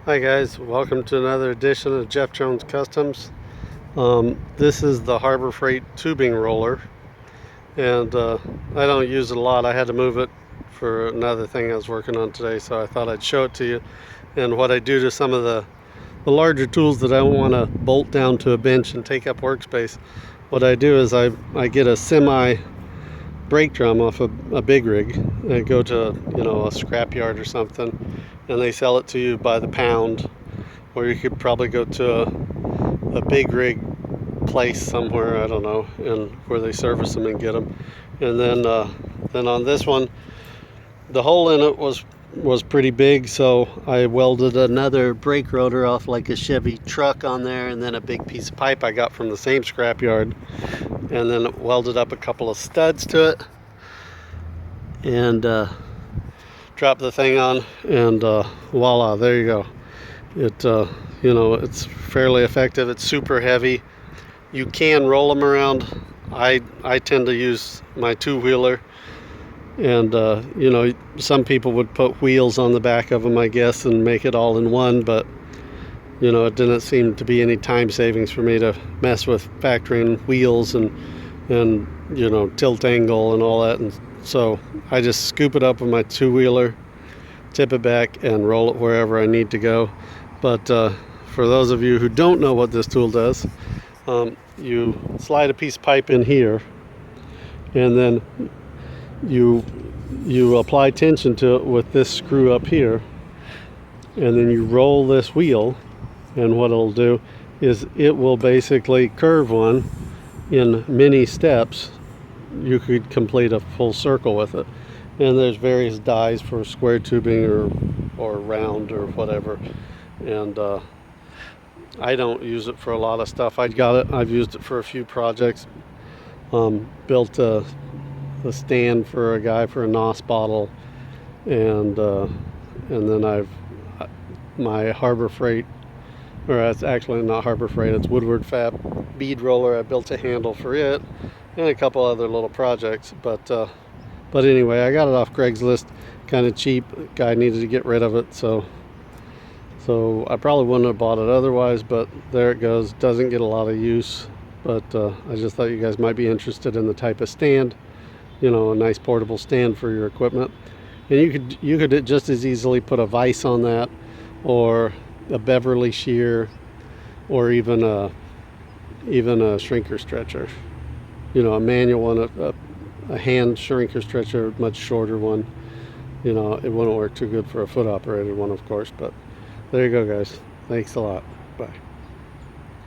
Hi guys, welcome to another edition of Jeff Jones Customs. This is the Harbor Freight tubing roller, and I don't use it a lot. I had to move it for another thing I was working on today, so I thought I'd show it to you. And what I do to some of the larger tools that I don't want to bolt down to a bench and take up workspace, what I do is I get a semi brake drum off a big rig and go to a scrap yard or something, and they sell it to you by the pound, or you could probably go to a big rig place somewhere, I don't know, and where they service them and get them. And then on this one, the hole in it was pretty big, so I welded another brake rotor off like a Chevy truck on there, and then a big piece of pipe I got from the same scrap yard, and then welded up a couple of studs to it, and drop the thing on, and voila, there you go. It it's fairly effective. It's super heavy. You can roll them around. I tend to use my two-wheeler, and some people would put wheels on the back of them, I guess, and make it all in one, but it didn't seem to be any time savings for me to mess with factoring wheels and tilt angle and all that. And so I just scoop it up with my two-wheeler, tip it back, and roll it wherever I need to go. But for those of you who don't know what this tool does, you slide a piece of pipe in here, and then you apply tension to it with this screw up here, and then you roll this wheel, and what it'll do is it will basically curve one in many steps. You could complete a full circle with it, and there's various dies for square tubing or round or whatever. And I don't use it for a lot of stuff. I've used it for a few projects. Built a stand for a guy for a NOS bottle, and then my Harbor Freight, or it's actually not Harbor Freight, it's Woodward Fab bead roller. I built a handle for it and a couple other little projects. But anyway, I got it off Craigslist, kind of cheap. Guy needed to get rid of it, so I probably wouldn't have bought it otherwise, but there it goes. Doesn't get a lot of use, but I just thought you guys might be interested in the type of stand, a nice portable stand for your equipment. And you could just as easily put a vise on that, or a Beverly shear, or even a shrinker stretcher, a manual one, a hand shrinker stretcher, much shorter one. It wouldn't work too good for a foot operated one, of course, but there you go, guys. Thanks a lot. Bye.